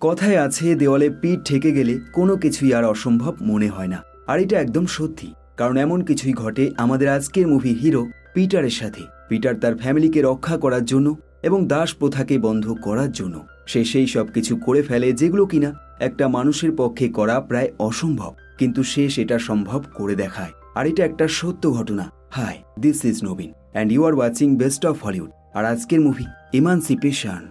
কথায় আছে দেওয়ালে পিঠ ঠেকে গেলে কোনো কিছুই আর অসম্ভব মনে হয় না। আর এটা একদম সত্যি, কারণ এমন কিছুই ঘটে আমাদের আজকের মুভি হিরো পিটারের সাথে। পিটার তার ফ্যামিলিকে রক্ষা করার জন্য এবং দাস প্রথাকে বন্ধ করার জন্য সে সেই সব কিছু করে ফেলে যেগুলো কিনা একটা মানুষের পক্ষে করা প্রায় অসম্ভব, কিন্তু সে সেটা সম্ভব করে দেখায়। আর এটা একটা সত্য ঘটনা। হাই, দিস ইজ নবীন and you are watching best of Hollywood. আর আজকের মুভি ইমানসিপেশন।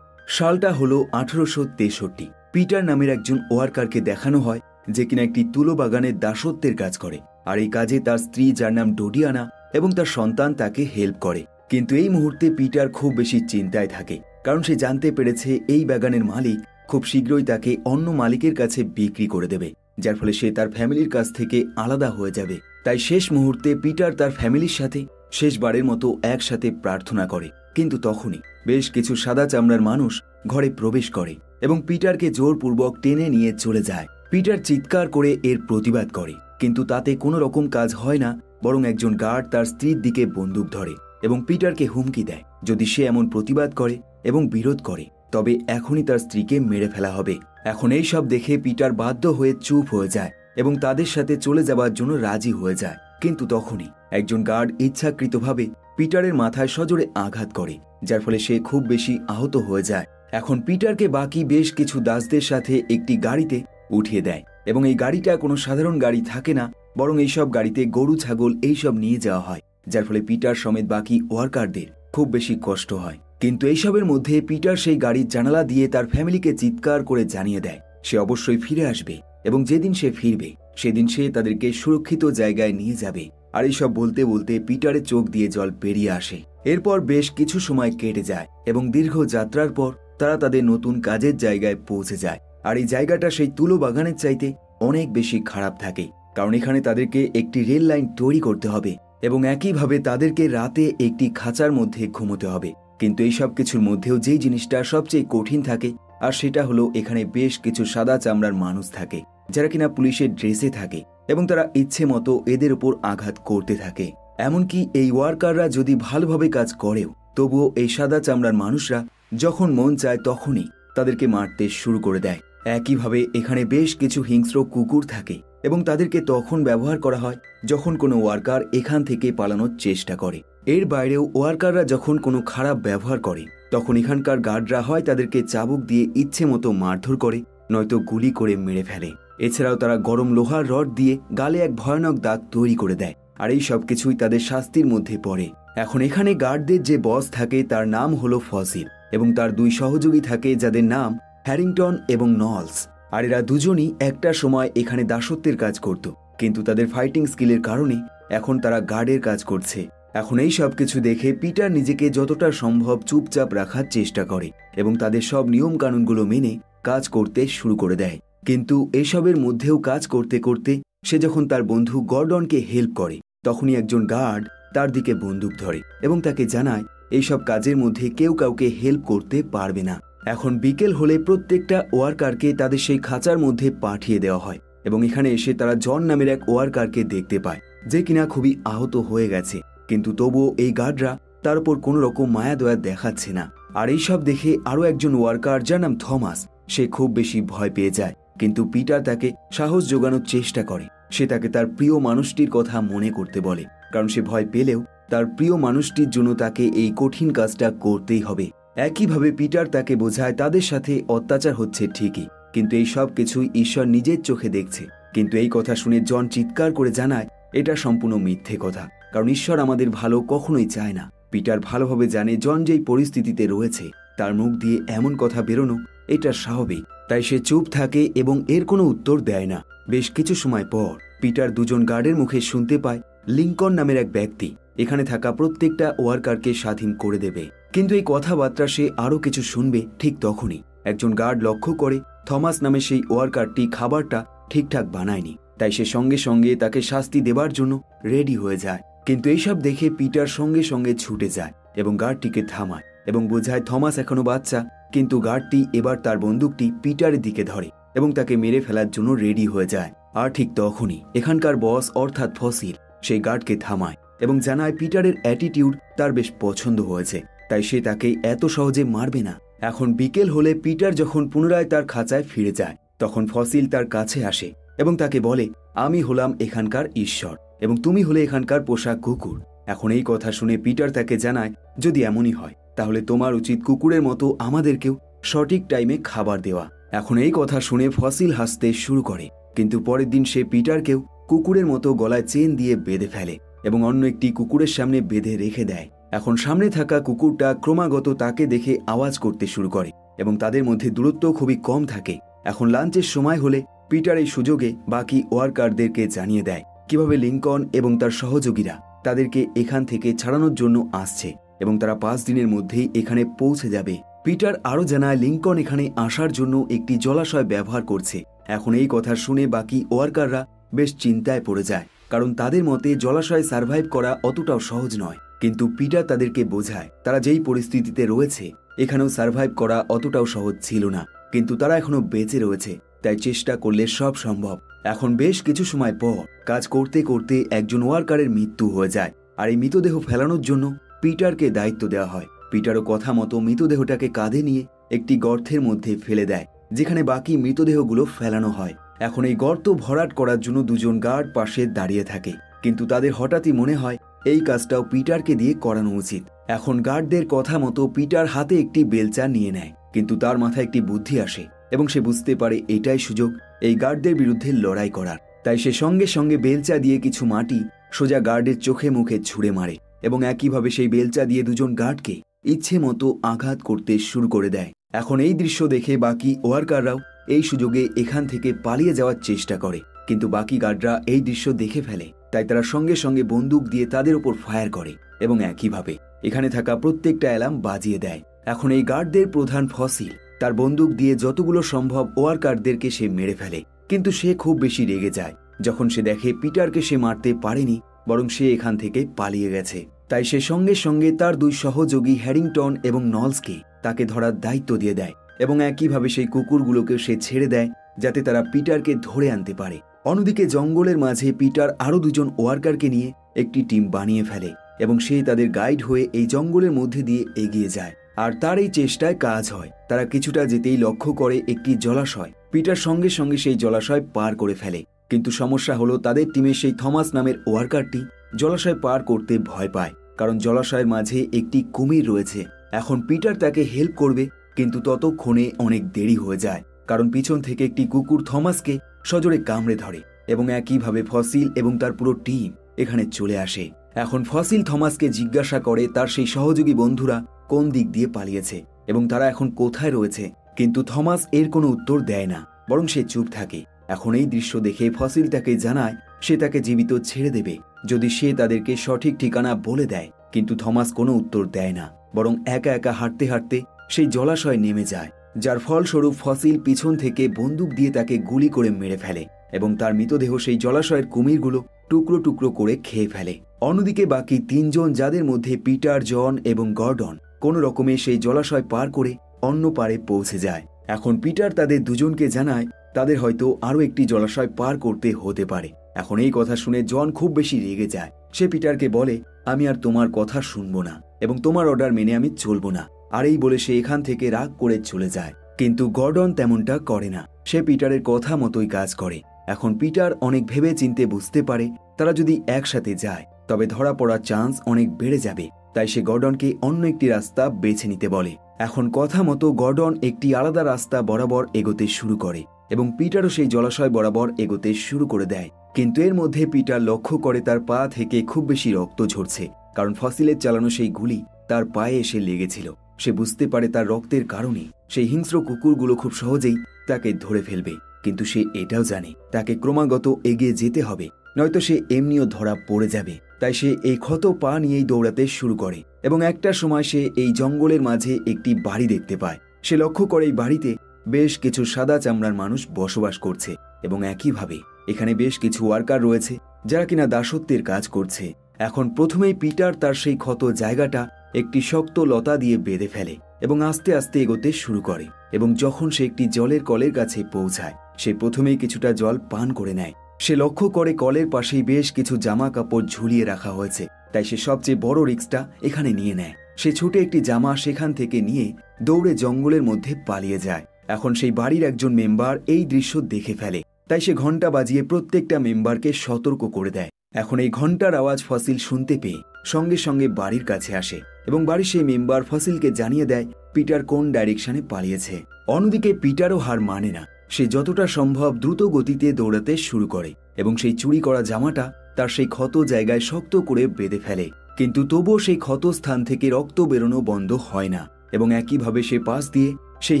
সালটা হলো 1863। পিটার নামের একজন ওয়ার্কারকে দেখানো হয় যে কিনা একটি তুলো বাগানের দাসত্বের কাজ করে। আর এই কাজে তার স্ত্রী, যার নাম ডোডিয়ানা, এবং তার সন্তান তাকে হেল্প করে। কিন্তু এই মুহূর্তে পিটার খুব বেশি চিন্তায় থাকে, কারণ সে জানতে পেরেছে এই বাগানের মালিক খুব শীঘ্রই তাকে অন্য মালিকের কাছে বিক্রি করে দেবে, যার ফলে সে তার ফ্যামিলির কাছ থেকে আলাদা হয়ে যাবে। তাই শেষ মুহূর্তে পিটার তার ফ্যামিলির সাথে শেষবারের মতো একসাথে প্রার্থনা করে। কিন্তু তখনই বেশ কিছু সাদা চামড়ার মানুষ ঘরে প্রবেশ করে এবং পিটারকে জোরপূর্বক টেনে নিয়ে চলে যায়। পিটার চিৎকার করে এর প্রতিবাদ করে, কিন্তু তাতে কোনো রকম কাজ হয় না, বরং একজন গার্ড তার স্ত্রীর দিকে বন্দুক ধরে এবং পিটারকে হুমকি দেয় যদি সে এমন প্রতিবাদ করে এবং বিরোধ করে তবে এখনই তার স্ত্রীকে মেরে ফেলা হবে। এখন এই সব দেখে পিটার বাধ্য হয়ে চুপ হয়ে যায় এবং তাদের সাথে চলে যাবার জন্য রাজি হয়ে যায়। কিন্তু তখনই একজন গার্ড ইচ্ছাকৃতভাবে পিটারের মাথায় সজোরে আঘাত করে, যার ফলে সে খুব বেশি আহত হয়ে যায়। এখন পিটারকে বাকি বেশ কিছু দাসদের সাথে একটি গাড়িতে উঠিয়ে দেয় এবং এই গাড়িটা কোনো সাধারণ গাড়ি থাকে না, বরং এইসব গাড়িতে গরু, ছাগল এইসব নিয়ে যাওয়া হয়, যার ফলে পিটার সমেত বাকি ওয়ার্কারদের খুব বেশি কষ্ট হয়। কিন্তু এইসবের মধ্যে পিটার সেই গাড়ির জানালা দিয়ে তার ফ্যামিলিকে চিৎকার করে জানিয়ে দেয় সে অবশ্যই ফিরে আসবে এবং যেদিন সে ফিরবে সেদিন সে তাদেরকে সুরক্ষিত জায়গায় নিয়ে যাবে। আর এইসব বলতে বলতে পিটারের চোখ দিয়ে জল বেরিয়ে আসে। এরপর বেশ কিছু সময় কেটে যায় এবং দীর্ঘ যাত্রার পর তারা তাদের নতুন কাজের জায়গায় পৌঁছে যায়। আর এই জায়গাটা সেই তুলো বাগানের চাইতে অনেক বেশি খারাপ থাকে, কারণ এখানে তাদেরকে একটি রেল লাইন তৈরি করতে হবে এবং একইভাবে তাদেরকে রাতে একটি খাঁচার মধ্যে ঘুমোতে হবে। কিন্তু এই সব কিছুর মধ্যেও যেই জিনিসটা সবচেয়ে কঠিন থাকে আর সেটা হলো এখানে বেশ কিছু সাদা চামড়ার মানুষ থাকে যারা কিনা পুলিশের ড্রেসে থাকে এবং তারা ইচ্ছে মতো এদের উপর আঘাত করতে থাকে। এমনকি এই ওয়ার্কাররা যদি ভালোভাবে কাজ করেও তবুও এই সাদা চামড়ার মানুষরা যখন মন চায় তখনই তাদেরকে মারতে শুরু করে দেয়। একইভাবে এখানে বেশ কিছু হিংস্র কুকুর থাকে এবং তাদেরকে তখন ব্যবহার করা হয় যখন কোনো ওয়ার্কার এখান থেকে পালানোর চেষ্টা করে। এর বাইরেও ওয়ার্কাররা যখন কোনো খারাপ ব্যবহার করে তখন এখানকার গার্ডরা হয় তাদেরকে চাবুক দিয়ে ইচ্ছে মতো মারধর করে, নয়তো গুলি করে মেরে ফেলে। এছাড়াও তারা গরম লোহার রড দিয়ে গালে এক ভয়ানক দাগ তৈরি করে দেয়। আর এই সব কিছুই তাদের শাস্তির মধ্যে পড়ে। এখন এখানে গার্ডদের যে বস থাকে তার নাম হলো ফসিল এবং তার দুই সহযোগী থাকে যাদের নাম হ্যারিংটন এবং নলস। আর এরা দুজনই একটা সময় এখানে দাসত্বের কাজ করত, কিন্তু তাদের ফাইটিং স্কিলের কারণে এখন তারা গার্ডের কাজ করছে। এখন এই সব কিছু দেখে পিটার নিজেকে যতটা সম্ভব চুপচাপ রাখার চেষ্টা করে এবং তাদের সব নিয়ম কানুনগুলো মেনে কাজ করতে শুরু করে দেয়। কিন্তু এসবের মধ্যেও কাজ করতে করতে সে যখন তার বন্ধু গর্ডনকে হেল্প করে তখনই একজন গার্ড তার দিকে বন্দুক ধরে এবং তাকে জানায় এইসব কাজের মধ্যে কেউ কাউকে হেল্প করতে পারবে না। এখন বিকেল হলে প্রত্যেকটা ওয়ার্কারকে তাদের সেই খাঁচার মধ্যে পাঠিয়ে দেওয়া হয় এবং এখানে এসে তারা জন নামের এক ওয়ার্কারকে দেখতে পায় যে কিনা খুবই আহত হয়ে গেছে, কিন্তু তবুও এই গার্ডরা তার উপর কোনো রকম মায়া দয়া দেখাচ্ছে না। আর এইসব দেখে আরও একজন ওয়ার্কার যার নাম থমাস, সে খুব বেশি ভয় পেয়ে যায়, কিন্তু পিটার তাকে সাহস জোগানোর চেষ্টা করে। সে তাকে তার প্রিয় মানুষটির কথা মনে করতে বলে, কারণ সে ভয় পেলেও তার প্রিয় মানুষটির জন্য তাকে এই কঠিন কাজটা করতেই হবে। একইভাবে পিটার তাকে বোঝায় তাদের সাথে অত্যাচার হচ্ছে ঠিকই, কিন্তু এই সব কিছুই ঈশ্বর নিজের চোখে দেখছে। কিন্তু এই কথা শুনে জন চিৎকার করে জানায় এটা সম্পূর্ণ মিথ্যে কথা, কারণ ঈশ্বর আমাদের ভালো কখনোই চায় না। পিটার ভালোভাবে জানে জন যেই পরিস্থিতিতে রয়েছে তার মুখ দিয়ে এমন কথা বেরোনো এটা স্বাভাবিক, তাই সে চুপ থাকে এবং এর কোনো উত্তর দেয় না। বেশ কিছু সময় পর পিটার দুজন গার্ডের মুখে শুনতে পায় লিঙ্কন নামের এক ব্যক্তি এখানে থাকা প্রত্যেকটা ওয়ার্কারকে স্বাধীন করে দেবে। কিন্তু এই কথাবার্তা সে আরও কিছু শুনবে ঠিক তখনই একজন গার্ড লক্ষ্য করে থমাস নামে সেই ওয়ার্কারটি খাবারটা ঠিকঠাক বানায়নি, তাই সে সঙ্গে সঙ্গে তাকে শাস্তি দেবার জন্য রেডি হয়ে যায়। কিন্তু এইসব দেখে পিটার সঙ্গে সঙ্গে ছুটে যায় এবং গার্ডটিকে থামায় এবং বোঝায় থমাস এখনো বাচ্চা। কিন্তু গার্ডটি এবার তার বন্দুকটি পিটারের দিকে ধরে এবং তাকে মেরে ফেলার জন্য রেডি হয়ে যায়। আর ঠিক তখনই এখানকার বস অর্থাৎ ফসিল সেই গার্ডকে থামায় এবং জানায় পিটারের অ্যাটিটিউড তার বেশ পছন্দ হয়েছে, তাই সে তাকে এত সহজে মারবে না এখন বিকেল হলে পিটার যখন পুনরায় তার খাঁচায় ফিরে যায় তখন ফসিল তার কাছে আসে এবং তাকে বলে, আমি হলাম এখানকার ঈশ্বর এবং তুমি হলে এখানকার পোষা কুকুর। এখন এই কথা শুনে পিটার তাকে জানায়, যদি এমনই হয় তাহলে তোমার উচিত কুকুরের মতো আমাদেরকেও সঠিক টাইমে খাবার দেওয়া। এখন এই কথা শুনে ফসিল হাসতে শুরু করে, কিন্তু পরের দিন সে পিটারকেও কুকুরের মতো গলায় চেন দিয়ে বেঁধে ফেলে এবং অন্য একটি কুকুরের সামনে বেঁধে রেখে দেয়। এখন সামনে থাকা কুকুরটা ক্রমাগত তাকে দেখে আওয়াজ করতে শুরু করে এবং তাদের মধ্যে দূরত্ব খুবই কম থাকে। এখন লাঞ্চের সময় হলে পিটার এই সুযোগে বাকি ওয়ার্কারদেরকে জানিয়ে দেয় কিভাবে লিঙ্কন এবং তার সহযোগীরা তাদেরকে এখান থেকে ছাড়ানোর জন্য আসছে এবং তারা 5 দিনের মধ্যেই এখানে পৌঁছে যাবে। পিটার আরও জানায় লিঙ্কন এখানে আসার জন্য একটি জলাশয় ব্যবহার করছে। এখন এই কথা শুনে বাকি ওয়ার্কাররা বেশ চিন্তায় পড়ে যায়, কারণ তাদের মতে জলাশয়ে সার্ভাইভ করা অতটাও সহজ নয়। কিন্তু পিটার তাদেরকে বোঝায় তারা যেই পরিস্থিতিতে রয়েছে এখানেও সার্ভাইভ করা অতটাও সহজ ছিল না, কিন্তু তারা এখনো বেঁচে রয়েছে, তাই চেষ্টা করলে সব সম্ভব। এখন বেশ কিছু সময় পর কাজ করতে করতে একজন ওয়ার্কারের মৃত্যু হয়ে যায়, আর এই মৃতদেহ ফেলানোর জন্য পিটারকে দায়িত্ব দেওয়া হয়। পিটারও কথা মতো মৃতদেহটাকে কাঁধে নিয়ে একটি গর্তের মধ্যে ফেলে দেয়, যেখানে বাকি মৃতদেহগুলো ফেলানো হয়। এখন এই গর্ত ভরাট করার জন্য দুজন গার্ড পাশে দাঁড়িয়ে থাকে, কিন্তু তাদের হঠাৎই মনে হয় এই কাজটাও পিটারকে দিয়ে করানো উচিত। এখন গার্ডদের কথা মতো পিটার হাতে একটি বেলচা নিয়ে নেয়, কিন্তু তার মাথায় একটি বুদ্ধি আসে এবং সে বুঝতে পারে এটাই সুযোগ এই গার্ডদের বিরুদ্ধে লড়াই করার। তাই সে সঙ্গে সঙ্গে বেলচা দিয়ে কিছু মাটি সোজা গার্ডের চোখে মুখে ছুঁড়ে মারে এবং একইভাবে সেই বেলচা দিয়ে দুজন গার্ডকে ইচ্ছে মতো আঘাত করতে শুরু করে দেয়। এখন এই দৃশ্য দেখে বাকি ওয়ার্কাররাও এই সুযোগে এখান থেকে পালিয়ে যাওয়ার চেষ্টা করে, কিন্তু বাকি গার্ডরা এই দৃশ্য দেখে ফেলে, তাই তারা সঙ্গে সঙ্গে বন্দুক দিয়ে তাদের উপর ফায়ার করে এবং একইভাবে এখানে থাকা প্রত্যেকটা অ্যালার্ম বাজিয়ে দেয়। এখন এই গার্ডদের প্রধান ফসিল তার বন্দুক দিয়ে যতগুলো সম্ভব ওয়ার্কারদেরকে সে মেরে ফেলে, কিন্তু সে খুব বেশি রেগে যায় যখন সে দেখে পিটারকে সে মারতে পারেনি, বরং সে এখান থেকে পালিয়ে গেছে। তাই সে সঙ্গে সঙ্গে তার 2 সহযোগী হ্যারিংটন এবং নলসকে তাকে ধরার দায়িত্ব দিয়ে দেয় এবং একইভাবে সেই কুকুরগুলোকে সে ছেড়ে দেয় যাতে তারা পিটারকে ধরে আনতে পারে। অন্যদিকে জঙ্গলের মাঝে পিটার আরও 2 জন ওয়ার্কারকে নিয়ে একটি টিম বানিয়ে ফেলে এবং সে তাদের গাইড হয়ে এই জঙ্গলের মধ্যে দিয়ে এগিয়ে যায়। আর তার এই চেষ্টায় কাজ হয়। তারা কিছুটা যেতেই লক্ষ্য করে একটি জলাশয়। পিটার সঙ্গে সঙ্গে সেই জলাশয় পার করে ফেলে, কিন্তু সমস্যা হলো তাদের টিমের সেই থমাস নামের ওয়ার্কারটি জলাশয় পার করতে ভয় পায়, কারণ জলাশয়ের মাঝে একটি কুমির রয়েছে। এখন পিটার তাকে হেল্প করবে, কিন্তু ততক্ষণে অনেক দেরি হয়ে যায়, কারণ পিছন থেকে একটি কুকুর থমাসকে সজোরে কামড়ে ধরে এবং একইভাবে ফসিল এবং তার পুরো টিম এখানে চলে আসে। এখন ফসিল থমাসকে জিজ্ঞাসা করে তার সেই সহযোগী বন্ধুরা কোন দিক দিয়ে পালিয়েছে এবং তারা এখন কোথায় রয়েছে, কিন্তু থমাস এর কোনো উত্তর দেয় না, বরং সে চুপ থাকে। এখন এই দৃশ্য দেখে ফসিল তাকে জানায় সে তাকে জীবিত ছেড়ে দেবে যদি সে তাদেরকে সঠিক ঠিকানা বলে দেয়, কিন্তু থমাস কোনো উত্তর দেয় না, বরং একা একা হাঁটতে হাঁটতে সেই জলাশয়ে নেমে যায়, যার ফলস্বরূপ ফসিল পিছন থেকে বন্দুক দিয়ে তাকে গুলি করে মেরে ফেলে এবং তার মৃতদেহ সেই জলাশয়ের কুমিরগুলো টুকরো টুকরো করে খেয়ে ফেলে। অন্যদিকে বাকি 3 জন, যাদের মধ্যে পিটার, জন এবং গর্ডন, কোনো রকমে সেই জলাশয় পার করে অন্য পারে পৌঁছে যায়। এখন পিটার তাদের 2 জনকে জানায় তাদের হয়তো আরও একটি জলাশয় পার করতে হতে পারে। এখন এই কথা শুনে জন খুব বেশি রেগে যায়। সে পিটারকে বলে, আমি আর তোমার কথা শুনবো না এবং তোমার অর্ডার মেনে আমি চলবো না, আর এই বলে সে এখান থেকে রাগ করে চলে যায়। কিন্তু গর্ডন তেমনটা করে না, সে পিটারের কথা মতোই কাজ করে। এখন পিটার অনেক ভেবে চিনতে বুঝতে পারে তারা যদি একসাথে যায় তবে ধরা পড়ার চান্স অনেক বেড়ে যাবে, তাই সে গর্ডনকে অন্য একটি রাস্তা বেছে নিতে বলে। এখন কথা মতো গর্ডন একটি আলাদা রাস্তা বরাবর এগোতে শুরু করে এবং পিটারও সেই জলাশয় বরাবর এগোতে শুরু করে দেয়, কিন্তু এর মধ্যে পিটার লক্ষ্য করে তার পা থেকে খুব বেশি রক্ত ঝরছে, কারণ ফসিলের চালানো সেই গুলি তার পায়ে এসে লেগেছিল। সে বুঝতে পারে তার রক্তের কারণে সেই হিংস্র কুকুরগুলো খুব সহজেই তাকে ধরে ফেলবে, কিন্তু সে এটাও জানে তাকে ক্রমাগত এগিয়ে যেতে হবে, নয়তো সে এমনিও ধরা পড়ে যাবে। তাই সে এই ক্ষত পা নিয়েই দৌড়াতে শুরু করে এবং একটা সময় সে এই জঙ্গলের মাঝে একটি বাড়ি দেখতে পায়। সে লক্ষ্য করে এই বাড়িতে বেশ কিছু সাদা চামড়ার মানুষ বসবাস করছে এবং একইভাবে এখানে বেশ কিছু ওয়ার্কার রয়েছে যারা কিনা দাসত্বের কাজ করছে। এখন প্রথমেই পিটার তার সেই ক্ষত জায়গাটা একটি শক্ত লতা দিয়ে বেঁধে ফেলে এবং আস্তে আস্তে এগোতে শুরু করে এবং যখন সে একটি জলের কলের কাছে পৌঁছায় সে প্রথমেই কিছুটা জল পান করে নেয়। সে লক্ষ্য করে কলের পাশেই বেশ কিছু জামা কাপড় ঝুলিয়ে রাখা হয়েছে, তাই সে সবচেয়ে বড় রিস্কটা এখানে নিয়ে নেয় সে ছুটে একটি জামা সেখান থেকে নিয়ে দৌড়ে জঙ্গলের মধ্যে পালিয়ে যায়। এখন সেই বাড়ির একজন মেম্বার এই দৃশ্য দেখে ফেলে, তাই সে ঘণ্টা বাজিয়ে প্রত্যেকটা মেম্বারকে সতর্ক করে দেয়। এখন এই ঘণ্টার আওয়াজ ফসিল শুনতে পেয়ে সঙ্গে সঙ্গে বাড়ির কাছে আসে এবং বাড়ির সেই মেম্বার ফসিলকে জানিয়ে দেয় পিটার কোন ডাইরেকশনে পালিয়েছে। অন্যদিকে পিটারও হার মানে না, সে যতটা সম্ভব দ্রুত গতিতে দৌড়াতে শুরু করে এবং সেই চুরি করা জামাটা তার সেই ক্ষত জায়গায় শক্ত করে বেঁধে ফেলে। কিন্তু তবুও সেই ক্ষত স্থান থেকে রক্ত বেরোনো বন্ধ হয় না এবং একইভাবে সে পাশ দিয়ে সেই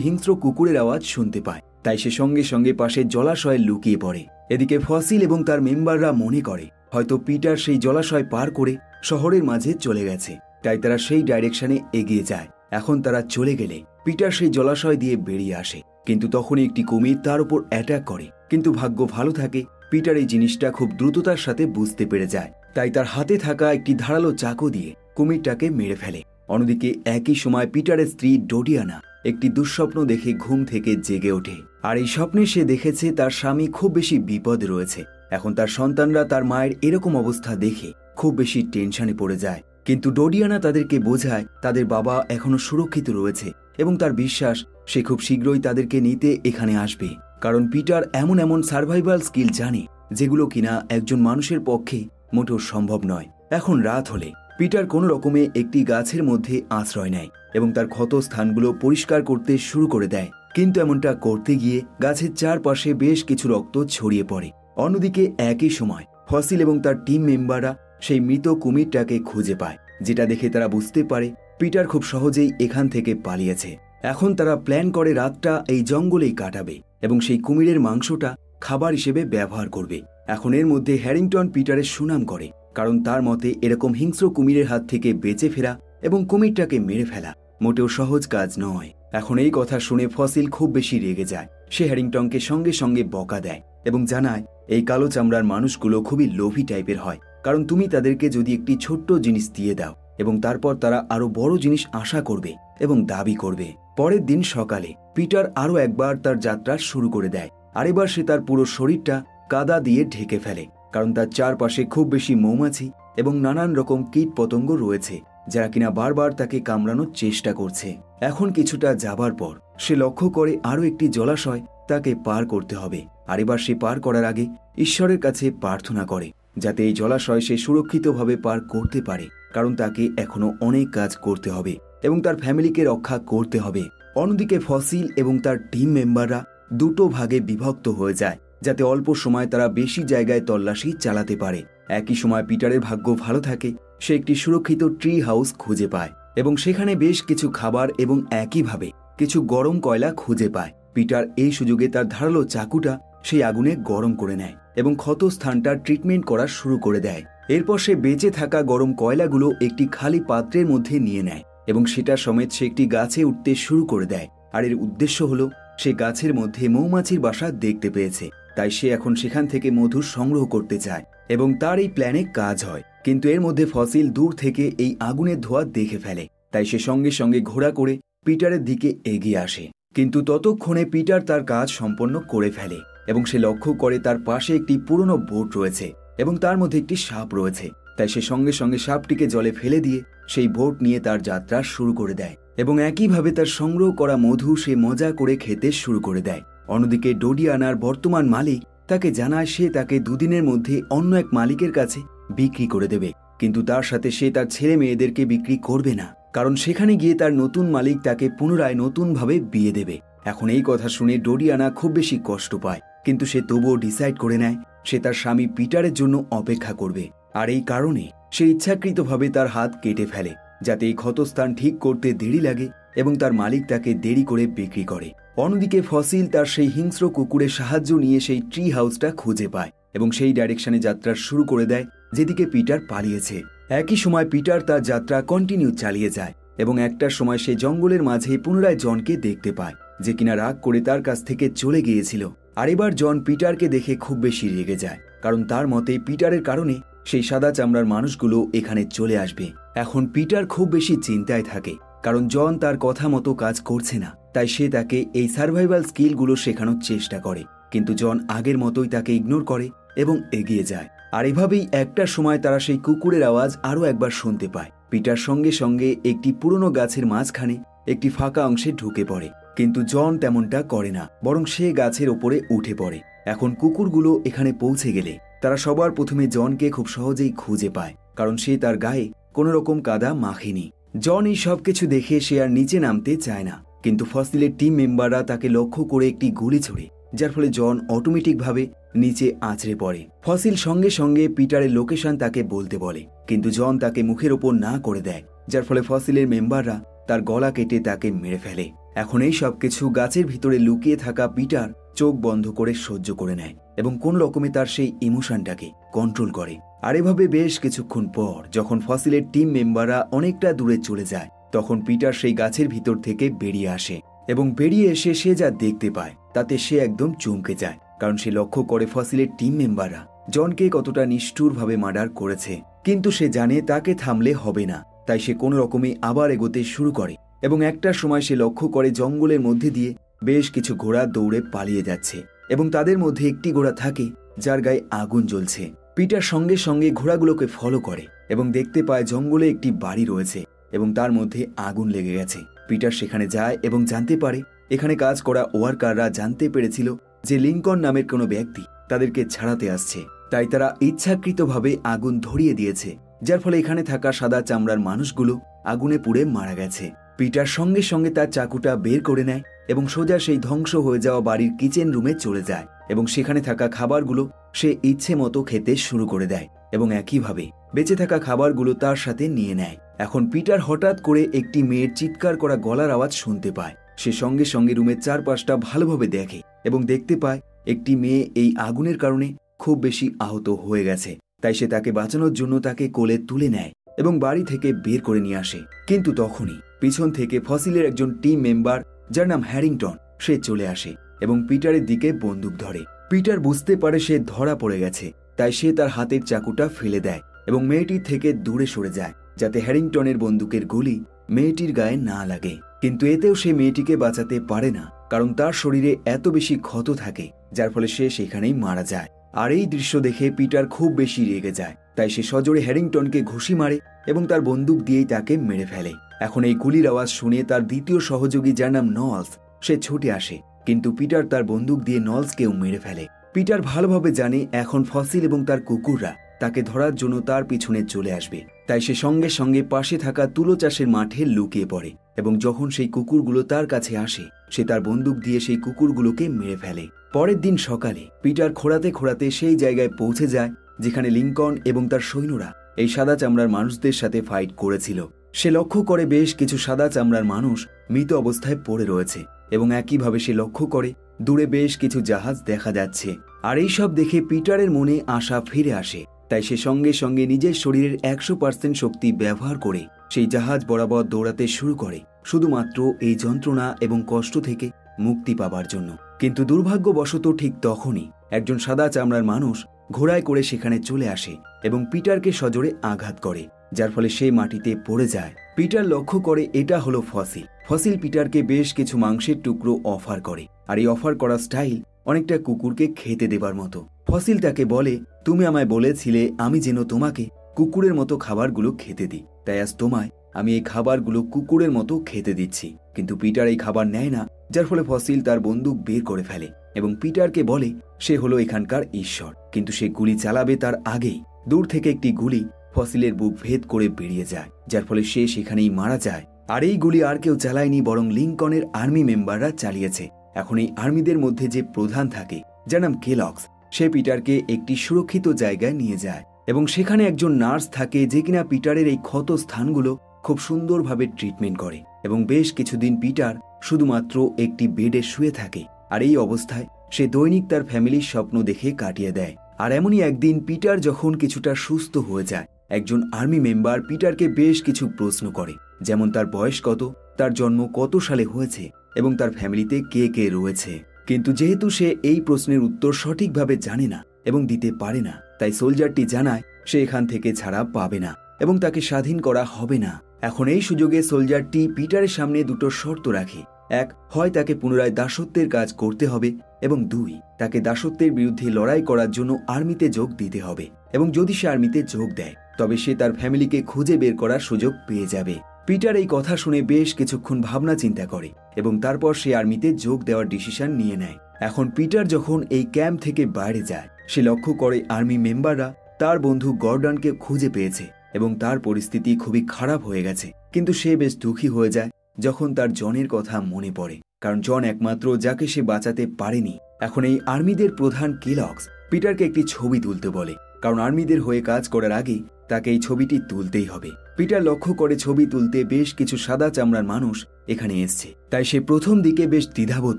হিংস্র কুকুরের আওয়াজ শুনতে পায়। তাই সে সঙ্গে সঙ্গে পাশের জলাশয়ে লুকিয়ে পড়ে। এদিকে ফসিল এবং তার মেম্বাররা মনে করে হয়তো পিটার সেই জলাশয় পার করে শহরের মাঝে চলে গেছে, তাই তারা সেই ডাইরেকশনে এগিয়ে যায়। এখন তারা চলে গেলে পিটার সেই জলাশয় দিয়ে বেরিয়ে আসে, কিন্তু তখনই একটি কুমির তার উপর অ্যাটাক করে। কিন্তু ভাগ্য ভালো থাকে, পিটার এই জিনিসটা খুব দ্রুততার সাথে বুঝতে পেরে যায়, তাই তার হাতে থাকা একটি ধারালো চাকু দিয়ে কুমিরটাকে মেরে ফেলে। অন্যদিকে একই সময় পিটারের স্ত্রী ডোডিয়ানা একটি দুঃস্বপ্ন দেখে ঘুম থেকে জেগে ওঠে। আর এই স্বপ্নে সে দেখেছে তার স্বামী খুব বেশি বিপদে রয়েছে। এখন তার সন্তানরা তার মায়ের এরকম অবস্থা দেখে খুব বেশি টেনশনে পড়ে যায়, কিন্তু ডোডিয়ানা তাদেরকে বোঝায় তাদের বাবা এখনো সুরক্ষিত রয়েছে এবং তার বিশ্বাস সে খুব শীঘ্রই তাদেরকে নিতে এখানে আসবে, কারণ পিটার এমন এমন সার্ভাইভাল স্কিল জানে যেগুলো কিনা একজন মানুষের পক্ষে মোটেও সম্ভব নয়। এখন রাত হলে পিটার কোনো রকমে একটি গাছের মধ্যে আশ্রয় নেয় এবং তার ক্ষত স্থানগুলো পরিষ্কার করতে শুরু করে দেয়, কিন্তু এমনটা করতে গিয়ে গাছের চারপাশে বেশ কিছু রক্ত ছড়িয়ে পড়ে। অন্যদিকে একই সময় ফসিল এবং তার টিম মেম্বাররা সেই মৃত কুমিরটাকে খুঁজে পায়, যেটা দেখে তারা বুঝতে পারে পিটার খুব সহজেই এখান থেকে পালিয়েছে। এখন তারা প্ল্যান করে রাতটা এই জঙ্গলেই কাটাবে এবং সেই কুমিরের মাংসটা খাবার হিসেবে ব্যবহার করবে। এখন এর মধ্যে হ্যারিংটন পিটারের সুনাম করে, কারণ তার মতে এরকম হিংস্র কুমিরের হাত থেকে বেঁচে ফেরা এবং কুমিরটাকে মেরে ফেলা মোটেও সহজ কাজ নয়। এখন এই কথা শুনে ফসিল খুব বেশি রেগে যায়। সে হ্যারিংটনকে সঙ্গে সঙ্গে বকা দেয় এবং জানায় এই কালো চামড়ার মানুষগুলো খুবই লোভী টাইপের হয়, কারণ তুমি তাদেরকে যদি একটি ছোট্ট জিনিস দিয়ে দাও এবং তারপর তারা আরো বড় জিনিস আশা করবে এবং দাবি করবে। পরের দিন সকালে পিটার আরো একবার তার যাত্রা শুরু করে দেয়, আর এবার সে তার পুরো শরীরটা কাদা দিয়ে ঢেকে ফেলে, কারণ তার চারপাশে খুব বেশি মৌমাছি এবং নানান রকম কীট পতঙ্গ রয়েছে যারা কিনা বারবার তাকে কামড়ানোর চেষ্টা করছে। এখন কিছুটা যাবার পর সে লক্ষ্য করে আরো একটি জলাশয় তাকে পার করতে হবে, আর এবার সে পার করার আগে ঈশ্বরের কাছে প্রার্থনা করে যাতে এই জলাশয় সে সুরক্ষিতভাবে পার করতে পারে, কারণ তাকে এখনো অনেক কাজ করতে হবে এবং তার ফ্যামিলিকে রক্ষা করতে হবে। অন্যদিকে ফসিল এবং তার টিম মেম্বাররা দুটো ভাগে বিভক্ত হয়ে যায় যাতে অল্প সময় তারা বেশি জায়গায় তল্লাশি চালাতে পারে। একই সময় পিটারের ভাগ্য ভালো থাকে, সে একটি সুরক্ষিত ট্রি হাউস খুঁজে পায় এবং সেখানে বেশ কিছু খাবার এবং একইভাবে কিছু গরম কয়লা খুঁজে পায়। পিটার এই সুযোগে তার ধারালো চাকুটা সেই আগুনে গরম করে নেয় এবং ক্ষত স্থানটা ট্রিটমেন্ট করা শুরু করে দেয়। এরপর সে বেঁচে থাকা গরম কয়লাগুলো একটি খালি পাত্রের মধ্যে নিয়ে নেয় এবং সেটা সমেত সে একটি গাছে উঠতে শুরু করে দেয়। আর এর উদ্দেশ্য হলো সে গাছের মধ্যে মৌমাছির বাসা দেখতে পেয়েছে, তাই সে এখন সেখান থেকে মধু সংগ্রহ করতে চায় এবং তার এই প্ল্যানে কাজ হয়। কিন্তু এর মধ্যে ফসিল দূর থেকে এই আগুনের ধোঁয়া দেখে ফেলে, তাই সে সঙ্গে সঙ্গে ঘোড়া করে পিটারের দিকে এগিয়ে আসে। কিন্তু ততক্ষণে পিটার তার কাজ সম্পন্ন করে ফেলে এবং সে লক্ষ্য করে তার পাশে একটি পুরনো বোট রয়েছে এবং তার মধ্যে একটি সাপ রয়েছে, তাই সে সঙ্গে সঙ্গে সাপটিকে জলে ফেলে দিয়ে সেই বোট নিয়ে তার যাত্রা শুরু করে দেয় এবং একইভাবে তার সংগ্রহ করা মধু সে মজা করে খেতে শুরু করে দেয়। অন্যদিকে ডোডিয়ানার বর্তমান মালিক তাকে জানায় সে তাকে দুদিনের মধ্যে অন্য এক মালিকের কাছে বিক্রি করে দেবে, কিন্তু তার সাথে সে তার ছেলে মেয়েদেরকে বিক্রি করবে না, কারণ সেখানে গিয়ে তার নতুন মালিক তাকে পুনরায় নতুনভাবে বিয়ে দেবে। এখন এই কথা শুনে ডোডিয়ানা খুব বেশি কষ্ট পায়, কিন্তু সে তবুও ডিসাইড করে নেয় সে তার স্বামী পিটারের জন্য অপেক্ষা করবে। আর এই কারণে সে ইচ্ছাকৃতভাবে তার হাত কেটে ফেলে যাতে এই ক্ষতস্থান ঠিক করতে দেরি লাগে এবং তার মালিক তাকে দেরি করে বিক্রি করে। অন্যদিকে ফসিল তার সেই হিংস্র কুকুরের সাহায্য নিয়ে সেই ট্রি হাউসটা খুঁজে পায় এবং সেই ডাইরেকশনে যাত্রা শুরু করে দেয় যেদিকে পিটার পালিয়েছে। একই সময় পিটার তার যাত্রা কন্টিনিউ চালিয়ে যায় এবং একটার সময় সে জঙ্গলের মাঝে পুনরায় জনকে দেখতে পায় যে কিনা রাগ করে তার কাছ থেকে চলে গিয়েছিল। আর এবার জন পিটারকে দেখে খুব বেশি রেগে যায়, কারণ তার মতে পিটারের কারণে সেই সাদা চামড়ার মানুষগুলো এখানে চলে আসবে। এখন পিটার খুব বেশি চিন্তায় থাকে, কারণ জন তার কথা মতো কাজ করছে না, তাই সে তাকে এই সার্ভাইভাল স্কিলগুলো শেখানোর চেষ্টা করে, কিন্তু জন আগের মতোই তাকে ইগনোর করে এবং এগিয়ে যায়। আর এভাবেই একটা সময় তারা সেই কুকুরের আওয়াজ আরও একবার শুনতে পায় পিটার সঙ্গে সঙ্গে একটি পুরনো গাছের মাঝখানে একটি ফাঁকা অংশে ঢুকে পড়ে, কিন্তু জন তেমনটা করে না, বরং সে গাছের ওপরে উঠে পড়ে। এখন কুকুরগুলো এখানে পৌঁছে গেলে তারা সবার প্রথমে জনকে খুব সহজেই খুঁজে পায়, কারণ সে তার গায়ে কোনো রকম কাদা মাখেনি। জন এই সবকিছু দেখে সে আর নিচে নামতে চায় না, কিন্তু ফসিলের টিম মেম্বাররা তাকে লক্ষ্য করে একটি গুলি ছোড়ে, যার ফলে জন অটোমেটিকভাবে নিচে আছড়ে পড়ে। ফসিল সঙ্গে সঙ্গে পিটারের লোকেশন তাকে বলতে বলে, কিন্তু জন তাকে মুখের ওপর না করে দেয়, যার ফলে ফসিলের মেম্বাররা তার গলা কেটে তাকে মেরে ফেলে। এখন এই সবকিছু গাছের ভিতরে লুকিয়ে থাকা পিটার চোখ বন্ধ করে সহ্য করে নেয় এবং কোন রকমে তার সেই ইমোশনটাকে কন্ট্রোল করে। আর এভাবে বেশ কিছুক্ষণ পর যখন ফসিলের টিম মেম্বাররা অনেকটা দূরে চলে যায়, তখন পিটার সেই গাছের ভিতর থেকে বেরিয়ে আসে এবং বেরিয়ে এসে সে যা দেখতে পায় তাতে সে একদম চমকে যায়, কারণ সে লক্ষ্য করে ফসিলের টিম মেম্বাররা জনকে কতটা নিষ্ঠুরভাবে মার্ডার করেছে। কিন্তু সে জানে তাকে থামলে হবে না, তাই সে কোনো রকমে আবার এগোতে শুরু করে এবং একটা সময় সে লক্ষ্য করে জঙ্গলের মধ্যে দিয়ে বেশ কিছু ঘোড়া দৌড়ে পালিয়ে যাচ্ছে এবং তাদের মধ্যে একটি ঘোড়া থাকে যার গায়ে আগুন জ্বলছে। পিটার সঙ্গে সঙ্গে ঘোড়াগুলোকে ফলো করে এবং দেখতে পায় জঙ্গলে একটি বাড়ি রয়েছে এবং তার মধ্যে আগুন লেগে গেছে। পিটার সেখানে যায় এবং জানতে পারে এখানে কাজ করা ওয়ার্কাররা জানতে পেরেছিল যে লিঙ্কন নামের কোনো ব্যক্তি তাদেরকে ছাড়াতে আসছে, তাই তারা ইচ্ছাকৃতভাবে আগুন ধরিয়ে দিয়েছে, যার ফলে এখানে থাকা সাদা চামড়ার মানুষগুলো আগুনে পুড়ে মারা গেছে। পিটার সঙ্গে সঙ্গে তার চাকুটা বের করে নেয় এবং সোজা সেই ধ্বংস হয়ে যাওয়া বাড়ির কিচেন রুমে চলে যায় এবং সেখানে থাকা খাবারগুলো সে ইচ্ছে মতো খেতে শুরু করে দেয় এবং একইভাবে বেঁচে থাকা খাবারগুলো তার সাথে নিয়ে নেয়। এখন পিটার হঠাৎ করে একটি মেয়ের চিৎকার করা গলার আওয়াজ শুনতে পায়। সে সঙ্গে সঙ্গে রুমের চারপাশটা ভালোভাবে দেখে এবং দেখতে পায় একটি মেয়ে এই আগুনের কারণে খুব বেশি আহত হয়ে গেছে, তাই সে তাকে বাঁচানোর জন্য তাকে কোলে তুলে নেয় এবং বাড়ি থেকে বের করে নিয়ে আসে। কিন্তু তখনই পিছন থেকে ফসিলের একজন টিম মেম্বার যার নাম হ্যারিংটন সে চলে আসে এবং পিটারের দিকে বন্দুক ধরে। পিটার বুঝতে পারে সে ধরা পড়ে গেছে, তাই সে তার হাতের চাকুটা ফেলে দেয় এবং মেয়েটির থেকে দূরে সরে যায় যাতে হ্যারিংটনের বন্দুকের গুলি মেয়েটির গায়ে না লাগে। কিন্তু এতেও সে মেয়েটিকে বাঁচাতে পারে না, কারণ তার শরীরে এত বেশি ক্ষত থাকে যার ফলে সে সেখানেই মারা যায়। আর এই দৃশ্য দেখে পিটার খুব বেশি রেগে যায়, তাই সে সজোরে হ্যারিংটনকে ঘুষি মারে এবং তার বন্দুক দিয়েই তাকে মেরে ফেলে। এখন এই গুলির আওয়াজ শুনে তার দ্বিতীয় সহযোগী যার নাম নলস সে ছুটে আসে, কিন্তু পিটার তার বন্দুক দিয়ে নলসকেও মেরে ফেলে। পিটার ভালোভাবে জানে এখন ফসিল এবং তার কুকুররা তাকে ধরার জন্য তার পিছনে চলে আসবে, তাই সে সঙ্গে সঙ্গে পাশে থাকা তুলো চাষের মাঠে লুকিয়ে পড়ে এবং যখন সেই কুকুরগুলো তার কাছে আসে সে তার বন্দুক দিয়ে সেই কুকুরগুলোকে মেরে ফেলে। পরের দিন সকালে পিটার খোঁড়াতে খোঁড়াতে সেই জায়গায় পৌঁছে যায় যেখানে লিঙ্কন এবং তার সৈন্যরা এই সাদা চামড়ার মানুষদের সাথে ফাইট করেছিল। সে লক্ষ্য করে বেশ কিছু সাদা চামড়ার মানুষ মৃত অবস্থায় পড়ে রয়েছে এবং একইভাবে সে লক্ষ্য করে দূরে বেশ কিছু জাহাজ দেখা যাচ্ছে। আর এই সব দেখে পিটারের মনে আশা ফিরে আসে, তাই সে সঙ্গে সঙ্গে নিজের শরীরের 100% শক্তি ব্যবহার করে সেই জাহাজ বরাবর দৌড়াতে শুরু করে, শুধুমাত্র এই যন্ত্রণা এবং কষ্ট থেকে মুক্তি পাবার জন্য। কিন্তু দুর্ভাগ্যবশত ঠিক তখনই একজন সাদা চামড়ার মানুষ ঘোড়ায় করে সেখানে চলে আসে এবং পিটারকে সজোরে আঘাত করে, যার ফলে সে মাটিতে পড়ে যায়। পিটার লক্ষ্য করে এটা হলো ফসিল। ফসিল পিটারকে বেশ কিছু মাংসের টুকরো অফার করে, আর এই অফার করা স্টাইল অনেকটা কুকুরকে খেতে দেবার মতো। ফসিল তাকে বলে, তুমি আমায় বলেছিলে আমি যেন তোমাকে কুকুরের মতো খাবারগুলো খেতে দিই, তাই আজ তোমায় আমি এই খাবারগুলো কুকুরের মতো খেতে দিচ্ছি। কিন্তু পিটার এই খাবার নেয় না, যার ফলে ফসিল তার বন্দুক বের করে ফেলে এবং পিটারকে বলে সে হলো এখানকার ঈশ্বর। কিন্তু সে গুলি চালাবে তার আগেই দূর থেকে একটি গুলি ফসিলের বুক ভেদ করে বেরিয়ে যায়, যার ফলে সে সেখানেই মারা যায়। আর এই গুলি আর কেউ চালায়নি, বরং লিঙ্কনের আর্মি মেম্বাররা চালিয়েছে। এখন এই আর্মিদের মধ্যে যে প্রধান থাকে যার নাম কেলক্স, সে পিটারকে একটি সুরক্ষিত জায়গায় নিয়ে যায় এবং সেখানে একজন নার্স থাকে যে কিনা পিটারের এই ক্ষত স্থানগুলো খুব সুন্দরভাবে ট্রিটমেন্ট করে এবং বেশ কিছুদিন পিটার শুধুমাত্র একটি বেডে শুয়ে থাকে। আর এই অবস্থায় সে দৈনিক তার ফ্যামিলির স্বপ্ন দেখে কাটিয়ে দেয়। আর এমনই একদিন পিটার যখন কিছুটা সুস্থ হয়ে যায়, একজন আর্মি মেম্বার পিটারকে বেশ কিছু প্রশ্ন করে, যেমন তার বয়স কত, তার জন্ম কত সালে হয়েছে এবং তার ফ্যামিলিতে কে কে রয়েছে। কিন্তু যেহেতু সে এই প্রশ্নের উত্তর সঠিকভাবে জানে না এবং দিতে পারে না, তাই সোলজারটি জানায় সে এখান থেকে ছাড়া পাবে না এবং তাকে স্বাধীন করা হবে না। এখন এই সুযোগে সোলজারটি পিটারের সামনে দুটো শর্ত রাখে। এক, হয় তাকে পুনরায় দাসত্বের কাজ করতে হবে এবং দুই, তাকে দাসত্বের বিরুদ্ধে লড়াই করার জন্য আর্মিতে যোগ দিতে হবে এবং যদি সে আর্মিতে যোগ দেয় তবে সে তার ফ্যামিলিকে খুঁজে বের করার সুযোগ পেয়ে যাবে। পিটার এই কথা শুনে বেশ কিছুক্ষণ ভাবনা চিন্তা করে এবং তারপর সে আর্মিতে যোগ দেওয়ার ডিসিশন নিয়ে নেয়। এখন পিটার যখন এই ক্যাম্প থেকে বাইরে যায়, সে লক্ষ্য করে আর্মি মেম্বাররা তার বন্ধু গর্ডনকে খুঁজে পেয়েছে এবং তার পরিস্থিতি খুবই খারাপ হয়ে গেছে। কিন্তু সে বেশ দুঃখী হয়ে যায় যখন তার জনের কথা মনে পড়ে, কারণ জন একমাত্র যাকে সে বাঁচাতে পারেনি। এখন এই আর্মিদের প্রধান কেলগস পিটারকে একটি ছবি তুলতে বলে, কারণ আর্মিদের হয়ে কাজ করার আগে তাকে এই ছবিটি তুলতেই হবে। পিটার লক্ষ্য করে ছবি তুলতে বেশ কিছু সাদা চামড়ার মানুষ এখানে এসছে, তাই সে প্রথম দিকে বেশ দ্বিধাবোধ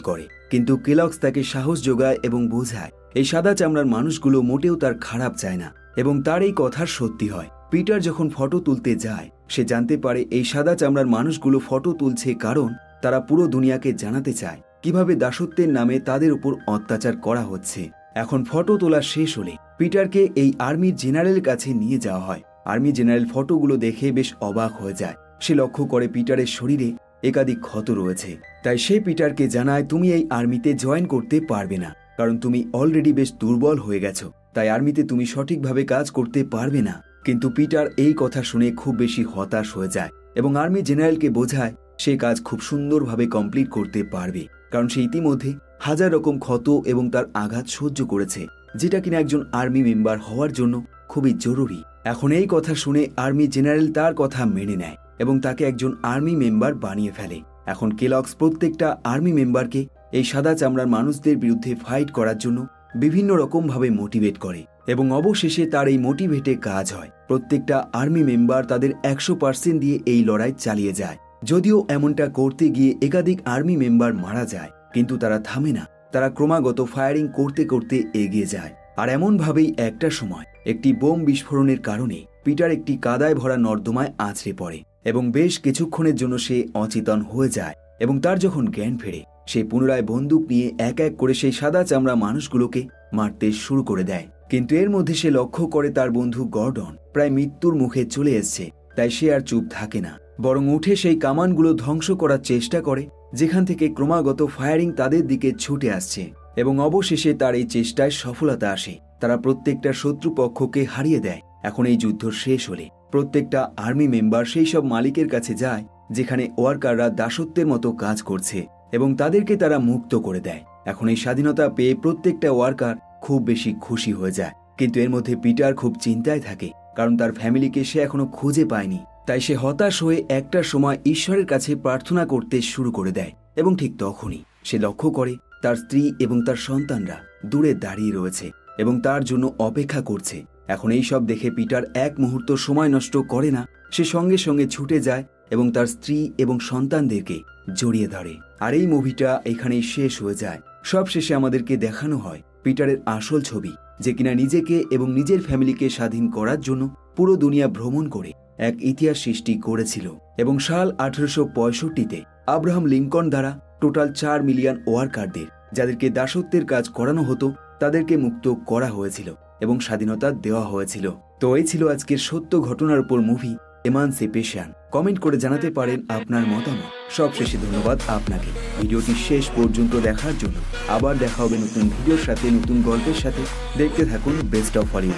করে, কিন্তু কেলগস তাকে সাহস যোগায় এবং বোঝায় এই সাদা চামড়ার মানুষগুলো মোটেও তার খারাপ চায় না এবং তার এই কথা সত্যি হয়। পিটার যখন ফটো তুলতে যায়, সে জানতে পারে এই সাদা চামড়ার মানুষগুলো ফটো তুলছে কারণ তারা পুরো দুনিয়াকে জানাতে চায় কিভাবে দাসত্বের নামে তাদের উপর অত্যাচার করা হচ্ছে। এখন ফটো তোলা শেষ হলে পিটারকে এই আর্মি জেনারেলের কাছে নিয়ে যাওয়া হয়। আর্মি জেনারেল ফটোগুলো দেখে বেশ অবাক হয়ে যায়। সে লক্ষ্য করে পিটারের শরীরে একাধিক ক্ষত রয়েছে, তাই সে পিটারকে জানায়, তুমি এই আর্মিতে জয়েন করতে পারবে না, কারণ তুমি অলরেডি বেশ দুর্বল হয়ে গেছো, তাই আর্মিতে তুমি সঠিকভাবে কাজ করতে পারবে না। কিন্তু পিটার এই কথা শুনে খুব বেশি হতাশ হয়ে যায় এবং আর্মি জেনারেলকে বোঝায় সে কাজ খুব সুন্দরভাবে কমপ্লিট করতে পারবে, কারণ সে ইতিমধ্যে হাজার রকম ক্ষত এবং তার আঘাত সহ্য করেছে, যেটা কিনা একজন আর্মি মেম্বার হওয়ার জন্য খুবই জরুরি। এখন এই কথা শুনে আর্মি জেনারেল তার কথা মেনে নেয় এবং তাকে একজন আর্মি মেম্বার বানিয়ে ফেলে। এখন কেলগস প্রত্যেকটা আর্মি মেম্বারকে এই সাদা চামড়ার মানুষদের বিরুদ্ধে ফাইট করার জন্য বিভিন্ন রকমভাবে মোটিভেট করে এবং অবশেষে তার এই মোটিভেটে কাজ হয়। প্রত্যেকটা আর্মি মেম্বার তাদের 100% দিয়ে এই লড়াই চালিয়ে যায়। যদিও এমনটা করতে গিয়ে একাধিক আর্মি মেম্বার মারা যায়, কিন্তু তারা থামে না, তারা ক্রমাগত ফায়ারিং করতে করতে এগিয়ে যায়। আর এমনভাবেই একটা সময় একটি বোম বিস্ফোরণের কারণে পিটার একটি কাদায় ভরা নর্দমায় আছড়ে পড়ে এবং বেশ কিছুক্ষণের জন্য সে অচেতন হয়ে যায় এবং তার যখন জ্ঞান ফেরে, সে পুনরায় বন্দুক নিয়ে এক এক করে সেই সাদা চামড়া মানুষগুলোকে মারতে শুরু করে দেয়। কিন্তু এর মধ্যে সে লক্ষ্য করে তার বন্ধু গর্ডন প্রায় মৃত্যুর মুখে চলে এসছে, তাই সে আর চুপ থাকে না, বরং উঠে সেই কামানগুলো ধ্বংস করার চেষ্টা করে যেখান থেকে ক্রমাগত ফায়ারিং তাদের দিকে ছুটে আসছে এবং অবশেষে তার এই চেষ্টায় সফলতা আসে। তারা প্রত্যেকটা শত্রুপক্ষকে হারিয়ে দেয়। এখন এই যুদ্ধ শেষ হলে প্রত্যেকটা আর্মি মেম্বার সেই সব মালিকের কাছে যায় যেখানে ওয়ার্কাররা দাসত্বের মতো কাজ করছে এবং তাদেরকে তারা মুক্ত করে দেয়। এখন এই স্বাধীনতা পেয়ে প্রত্যেকটা ওয়ার্কার খুব বেশি খুশি হয়ে যায়, কিন্তু এর মধ্যে পিটার খুব চিন্তায় থাকে, কারণ তার ফ্যামিলিকে সে এখনো খুঁজে পায়নি। তাই সে হতাশ হয়ে একটা সময় ঈশ্বরের কাছে প্রার্থনা করতে শুরু করে দেয় এবং ঠিক তখনই সে লক্ষ্য করে তার স্ত্রী এবং তার সন্তানরা দূরে দাঁড়িয়ে রয়েছে এবং তার জন্য অপেক্ষা করছে। এখন এই সব দেখে পিটার এক মুহূর্ত সময় নষ্ট করে না, সে সঙ্গে সঙ্গে ছুটে যায় এবং তার স্ত্রী এবং সন্তানদেরকে জড়িয়ে ধরে। আর এই মুভিটা এখানেই শেষ হয়ে যায়। সব শেষে আমাদেরকে দেখানো হয় পিটারের আসল ছবি, যে কিনা নিজেকে এবং নিজের ফ্যামিলিকে স্বাধীন করার জন্য পুরো দুনিয়া ভ্রমণ করে এক ইতিহাস সৃষ্টি করেছিল এবং সাল 1865-তে আব্রাহাম লিঙ্কন দ্বারা টোটাল 4 মিলিয়ন ওয়ার্কারদের, যাদেরকে দাসত্বের কাজ করানো হতো, তাদেরকে মুক্ত করা হয়েছিল এবং স্বাধীনতা দেওয়া হয়েছিল। তো এই ছিল আজকের সত্য ঘটনার উপর মুভি এমানসিপেশন। কমেন্ট করে জানাতে পারেন আপনার মতামত। সবশেষে ধন্যবাদ আপনাকে ভিডিওটি শেষ পর্যন্ত দেখার জন্য। আবার দেখা হবে নতুন ভিডিওর সাথে, নতুন গল্পের সাথে। দেখতে থাকুন বেস্ট অফ হলিউড।